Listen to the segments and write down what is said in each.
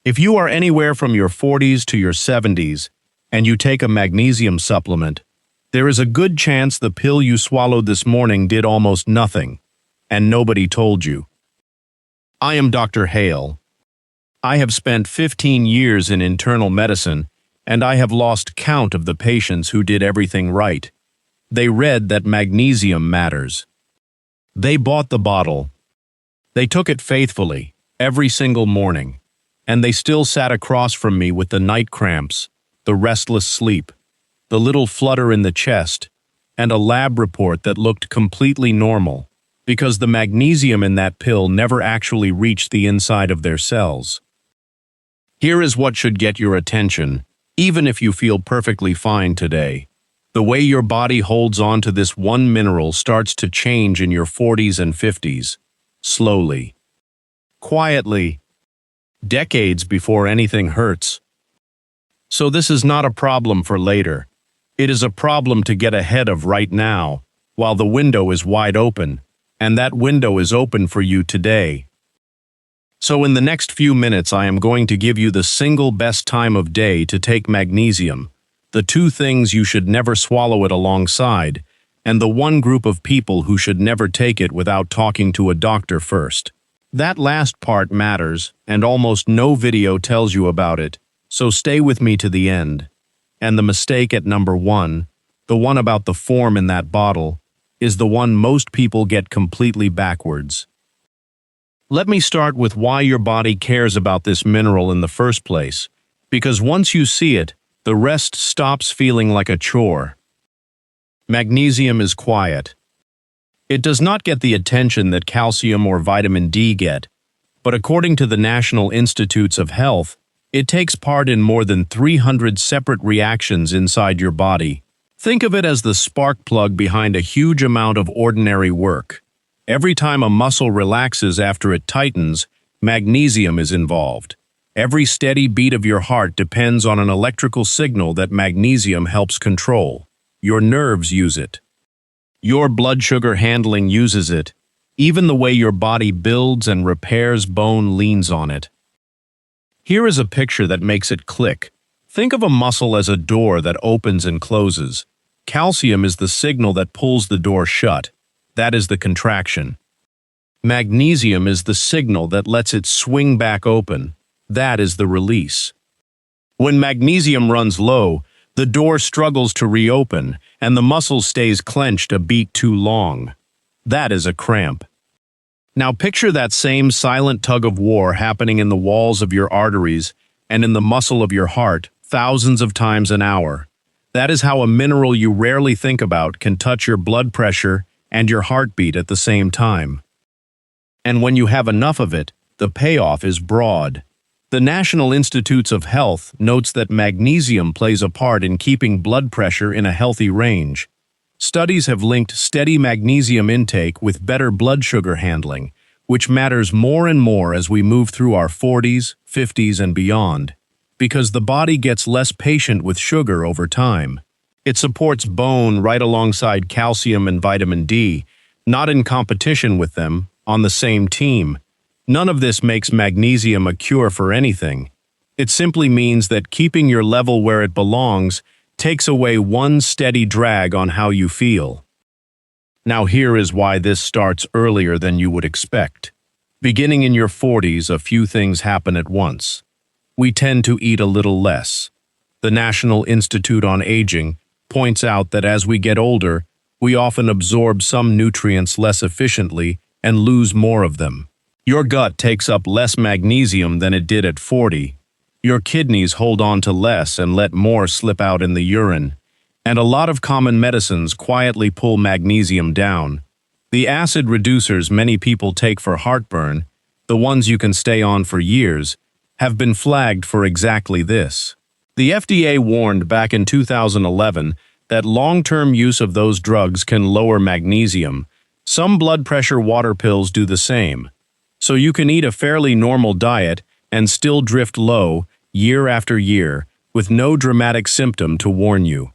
If you are anywhere from your 40s to your 70s and you take a magnesium supplement, there is a good chance the pill you swallowed this morning did almost nothing, and nobody told you. I am Dr. Hale. I have spent 15 years in internal medicine, and I have lost count of the patients who did everything right. They read that magnesium matters. They bought the bottle. They took it faithfully, every single morning, and they still sat across from me with the night cramps, the restless sleep, the little flutter in the chest, and a lab report that looked completely normal, because the magnesium in that pill never actually reached the inside of their cells. Here is what should get your attention, even if you feel perfectly fine today. The way your body holds on to this one mineral starts to change in your 40s and 50s, slowly, quietly, decades before anything hurts. So this is not a problem for later. It is a problem to get ahead of right now, while the window is wide open, and that window is open for you today. So in the next few minutes I am going to give you the single best time of day to take magnesium, the two things you should never swallow it alongside, and the one group of people who should never take it without talking to a doctor first. That last part matters, and almost no video tells you about it, so stay with me to the end. And the mistake at number 1, the one about the form in that bottle, is the one most people get completely backwards. Let me start with why your body cares about this mineral in the first place, because once you see it, the rest stops feeling like a chore. Magnesium is quiet. It does not get the attention that calcium or vitamin D get, but according to the National Institutes of Health, it takes part in more than 300 separate reactions inside your body. Think of it as the spark plug behind a huge amount of ordinary work. Every time a muscle relaxes after it tightens, magnesium is involved. Every steady beat of your heart depends on an electrical signal that magnesium helps control. Your nerves use it. Your blood sugar handling uses it. Even the way your body builds and repairs bone leans on it. Here is a picture that makes it click. Think of a muscle as a door that opens and closes. Calcium is the signal that pulls the door shut. That is the contraction. Magnesium is the signal that lets it swing back open. That is the release. When magnesium runs low, the door struggles to reopen, and the muscle stays clenched a beat too long. That is a cramp. Now picture that same silent tug of war happening in the walls of your arteries and in the muscle of your heart thousands of times an hour. That is how a mineral you rarely think about can touch your blood pressure and your heartbeat at the same time. And when you have enough of it, the payoff is broad. The National Institutes of Health notes that magnesium plays a part in keeping blood pressure in a healthy range. Studies have linked steady magnesium intake with better blood sugar handling, which matters more and more as we move through our 40s, 50s, and beyond, because the body gets less patient with sugar over time. It supports bone right alongside calcium and vitamin D, not in competition with them, on the same team. None of this makes magnesium a cure for anything. It simply means that keeping your level where it belongs takes away one steady drag on how you feel. Now here is why this starts earlier than you would expect. Beginning in your 40s, a few things happen at once. We tend to eat a little less. The National Institute on Aging points out that as we get older, we often absorb some nutrients less efficiently and lose more of them. Your gut takes up less magnesium than it did at 40. Your kidneys hold on to less and let more slip out in the urine. And a lot of common medicines quietly pull magnesium down. The acid reducers many people take for heartburn, the ones you can stay on for years, have been flagged for exactly this. The FDA warned back in 2011 that long-term use of those drugs can lower magnesium. Some blood pressure water pills do the same. So you can eat a fairly normal diet and still drift low year after year with no dramatic symptom to warn you.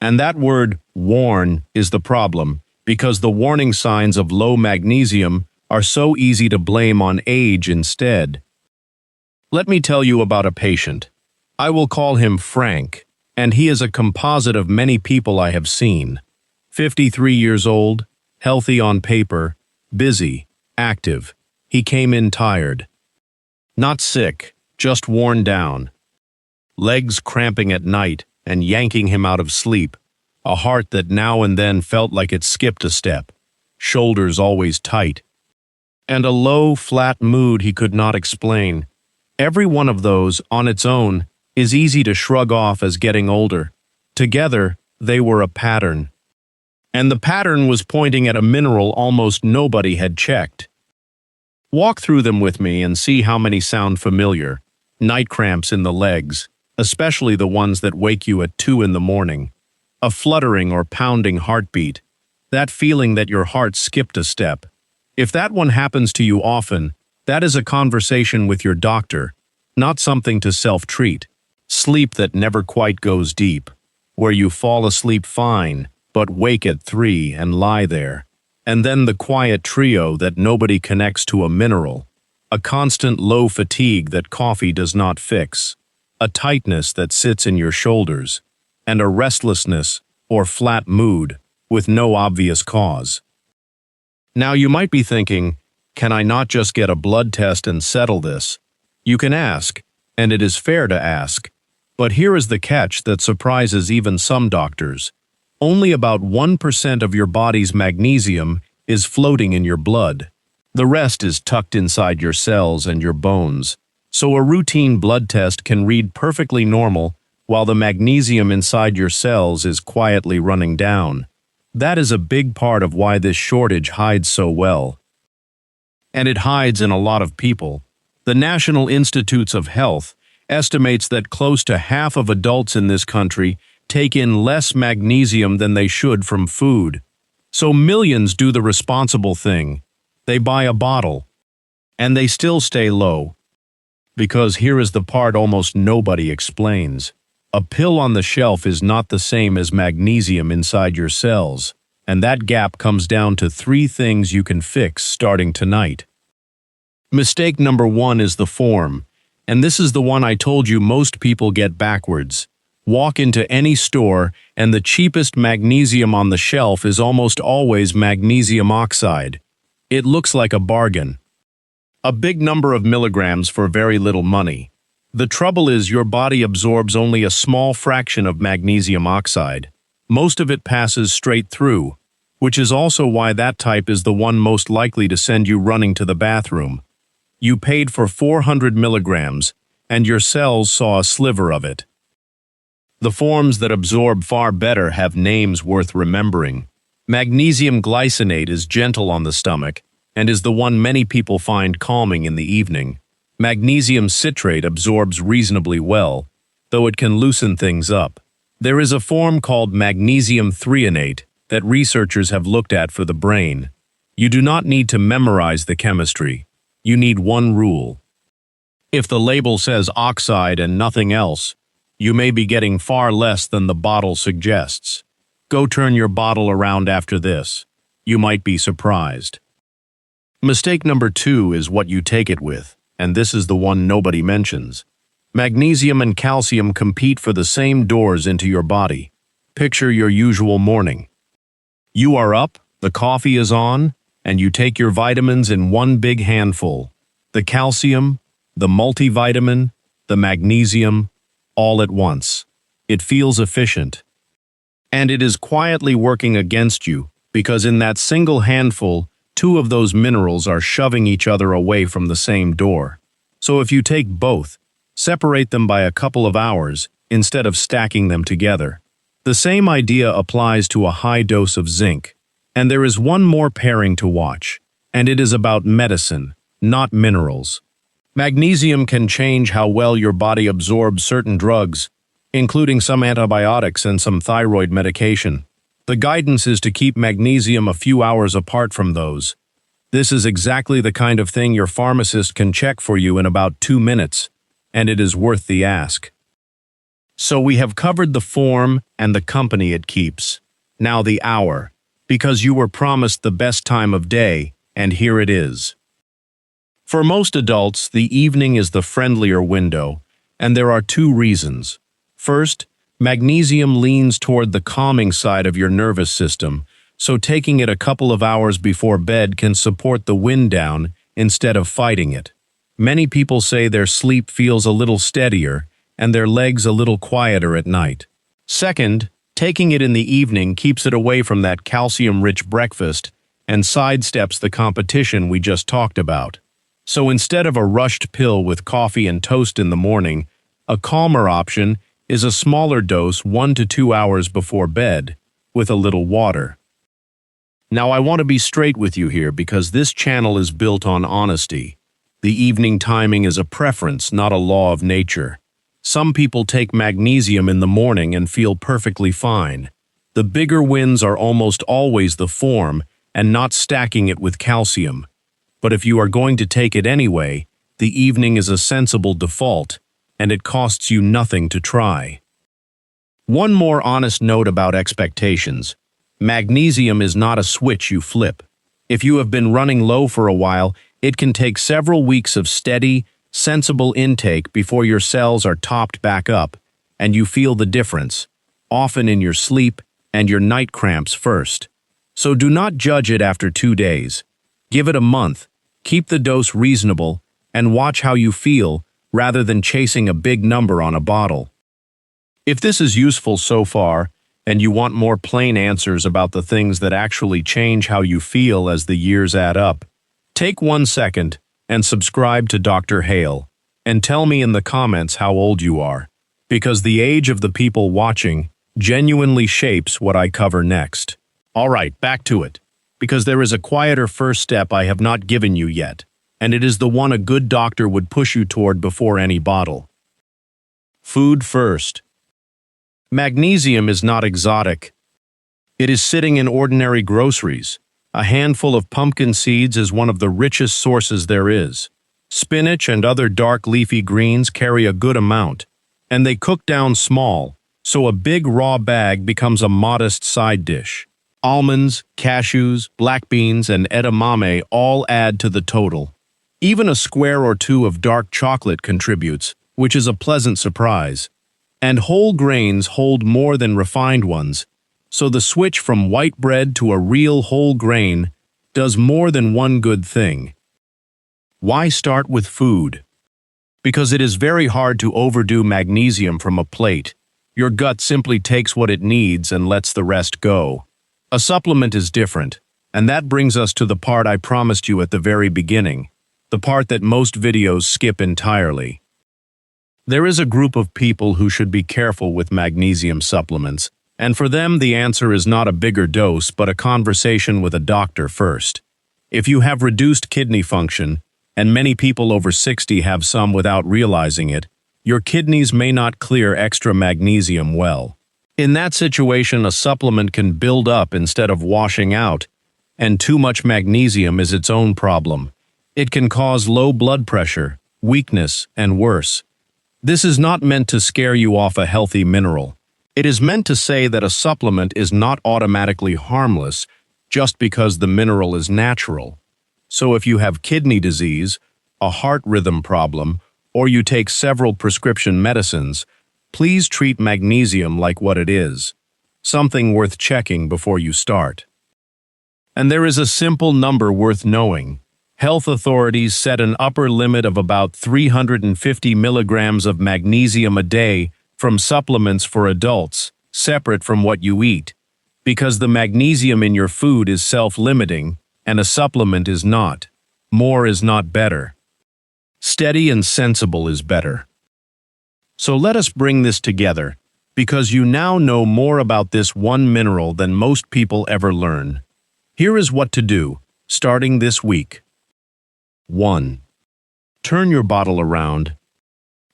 And that word, warn, is the problem, because the warning signs of low magnesium are so easy to blame on age instead. Let me tell you about a patient. I will call him Frank, and he is a composite of many people I have seen. 53 years old, healthy on paper, busy, active. He came in tired. Not sick, just worn down. Legs cramping at night and yanking him out of sleep. A heart that now and then felt like it skipped a step. Shoulders always tight. And a low, flat mood he could not explain. Every one of those, on its own, is easy to shrug off as getting older. Together, they were a pattern. And the pattern was pointing at a mineral almost nobody had checked. Walk through them with me and see how many sound familiar. Night cramps in the legs, especially the ones that wake you at 2 in the morning. A fluttering or pounding heartbeat. That feeling that your heart skipped a step. If that one happens to you often, that is a conversation with your doctor, not something to self-treat. Sleep that never quite goes deep, where you fall asleep fine, but wake at 3 and lie there. And then the quiet trio that nobody connects to a mineral. A constant low fatigue that coffee does not fix. A tightness that sits in your shoulders. And a restlessness or flat mood with no obvious cause. Now you might be thinking, can I not just get a blood test and settle this? You can ask, and it is fair to ask. But here is the catch that surprises even some doctors. Only about 1% of your body's magnesium is floating in your blood. The rest is tucked inside your cells and your bones. So a routine blood test can read perfectly normal while the magnesium inside your cells is quietly running down. That is a big part of why this shortage hides so well. And it hides in a lot of people. The National Institutes of Health estimates that close to half of adults in this country take in less magnesium than they should from food. So millions do the responsible thing. They buy a bottle. And they still stay low. Because here is the part almost nobody explains. A pill on the shelf is not the same as magnesium inside your cells, and that gap comes down to 3 things you can fix starting tonight. Mistake number 1 is the form, and this is the one I told you most people get backwards. Walk into any store, and the cheapest magnesium on the shelf is almost always magnesium oxide. It looks like a bargain. A big number of milligrams for very little money. The trouble is your body absorbs only a small fraction of magnesium oxide. Most of it passes straight through, which is also why that type is the one most likely to send you running to the bathroom. You paid for 400 milligrams, and your cells saw a sliver of it. The forms that absorb far better have names worth remembering. Magnesium glycinate is gentle on the stomach, and is the one many people find calming in the evening. Magnesium citrate absorbs reasonably well, though it can loosen things up. There is a form called magnesium threonate that researchers have looked at for the brain. You do not need to memorize the chemistry. You need one rule. If the label says oxide and nothing else, you may be getting far less than the bottle suggests. Go turn your bottle around after this. You might be surprised. Mistake number 2 is what you take it with. And this is the one nobody mentions. Magnesium and calcium compete for the same doors into your body. Picture your usual morning. You are up, the coffee is on, and you take your vitamins in one big handful. The calcium, the multivitamin, the magnesium, all at once. It feels efficient. And it is quietly working against you, because in that single handful, 2 of those minerals are shoving each other away from the same door. So if you take both, separate them by a couple of hours instead of stacking them together. The same idea applies to a high dose of zinc. And there is one more pairing to watch, and it is about medicine, not minerals. Magnesium can change how well your body absorbs certain drugs, including some antibiotics and some thyroid medication. The guidance is to keep magnesium a few hours apart from those. This is exactly the kind of thing your pharmacist can check for you in about 2 minutes, and it is worth the ask. So we have covered the form and the company it keeps. Now the hour, because you were promised the best time of day, and here it is. For most adults, the evening is the friendlier window, and there are two reasons. First, magnesium leans toward the calming side of your nervous system, so taking it a couple of hours before bed can support the wind down instead of fighting it. Many people say their sleep feels a little steadier and their legs a little quieter at night. Second, taking it in the evening keeps it away from that calcium-rich breakfast and sidesteps the competition we just talked about. So instead of a rushed pill with coffee and toast in the morning, a calmer option is a smaller dose 1 to 2 hours before bed, with a little water. Now I want to be straight with you here because this channel is built on honesty. The evening timing is a preference, not a law of nature. Some people take magnesium in the morning and feel perfectly fine. The bigger wins are almost always the form and not stacking it with calcium. But if you are going to take it anyway, the evening is a sensible default, and it costs you nothing to try. One more honest note about expectations. Magnesium is not a switch you flip. If you have been running low for a while, it can take several weeks of steady, sensible intake before your cells are topped back up, and you feel the difference, often in your sleep and your night cramps first. So do not judge it after 2 days. Give it a month, keep the dose reasonable, and watch how you feel rather than chasing a big number on a bottle. If this is useful so far, and you want more plain answers about the things that actually change how you feel as the years add up, take 1 second and subscribe to Dr. Hale, and tell me in the comments how old you are, because the age of the people watching genuinely shapes what I cover next. Alright, back to it, because there is a quieter first step I have not given you yet, and it is the one a good doctor would push you toward before any bottle. Food first. Magnesium is not exotic. It is sitting in ordinary groceries. A handful of pumpkin seeds is one of the richest sources there is. Spinach and other dark leafy greens carry a good amount, and they cook down small, so a big raw bag becomes a modest side dish. Almonds, cashews, black beans, and edamame all add to the total. Even a square or two of dark chocolate contributes, which is a pleasant surprise. And whole grains hold more than refined ones, so the switch from white bread to a real whole grain does more than one good thing. Why start with food? Because it is very hard to overdo magnesium from a plate. Your gut simply takes what it needs and lets the rest go. A supplement is different, and that brings us to the part I promised you at the very beginning, the part that most videos skip entirely. There is a group of people who should be careful with magnesium supplements, and for them the answer is not a bigger dose but a conversation with a doctor first. If you have reduced kidney function, and many people over 60 have some without realizing it, your kidneys may not clear extra magnesium well. In that situation, a supplement can build up instead of washing out, and too much magnesium is its own problem. It can cause low blood pressure, weakness, and worse. This is not meant to scare you off a healthy mineral. It is meant to say that a supplement is not automatically harmless just because the mineral is natural. So if you have kidney disease, a heart rhythm problem, or you take several prescription medicines, please treat magnesium like what it is, something worth checking before you start. And there is a simple number worth knowing. Health authorities set an upper limit of about 350 milligrams of magnesium a day from supplements for adults, separate from what you eat, because the magnesium in your food is self-limiting and a supplement is not. More is not better. Steady and sensible is better. So let us bring this together, because you now know more about this one mineral than most people ever learn. Here is what to do, starting this week. 1. Turn your bottle around.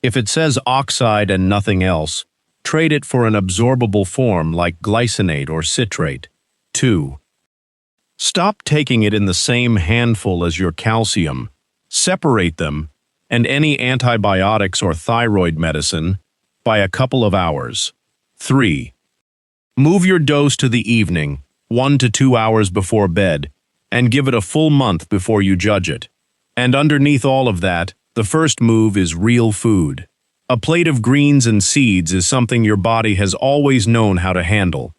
If it says oxide and nothing else, trade it for an absorbable form like glycinate or citrate. 2. Stop taking it in the same handful as your calcium. Separate them, and any antibiotics or thyroid medicine, by a couple of hours. 3. Move your dose to the evening, 1 to 2 hours before bed, and give it a full month before you judge it. And underneath all of that, the first move is real food. A plate of greens and seeds is something your body has always known how to handle.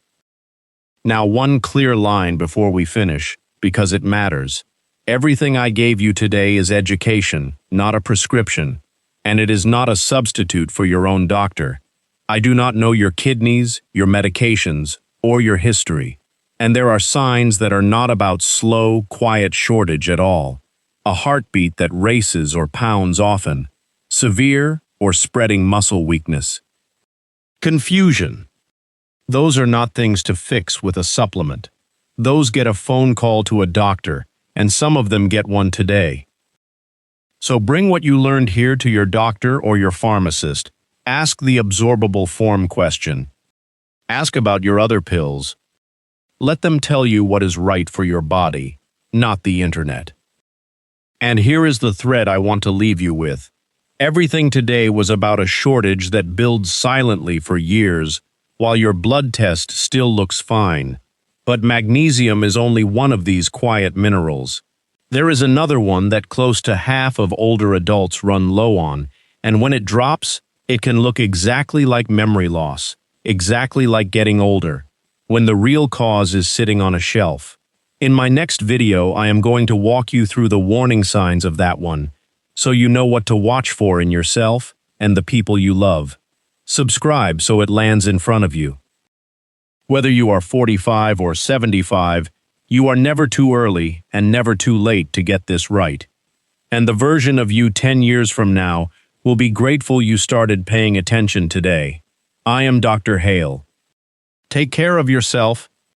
Now, one clear line before we finish, because it matters. Everything I gave you today is education, not a prescription, and it is not a substitute for your own doctor. I do not know your kidneys, your medications, or your history. And there are signs that are not about slow, quiet shortage at all. A heartbeat that races or pounds often. Severe or spreading muscle weakness. Confusion. Those are not things to fix with a supplement. Those get a phone call to a doctor, and some of them get one today. So bring what you learned here to your doctor or your pharmacist. Ask the absorbable form question. Ask about your other pills. Let them tell you what is right for your body, not the internet. And here is the thread I want to leave you with. Everything today was about a shortage that builds silently for years, while your blood test still looks fine. But magnesium is only one of these quiet minerals. There is another one that close to half of older adults run low on, and when it drops, it can look exactly like memory loss, exactly like getting older, when the real cause is sitting on a shelf. In my next video, I am going to walk you through the warning signs of that one, so you know what to watch for in yourself and the people you love. Subscribe so it lands in front of you. Whether you are 45 or 75, you are never too early and never too late to get this right. And the version of you 10 years from now will be grateful you started paying attention today. I am Dr. Hale. Take care of yourself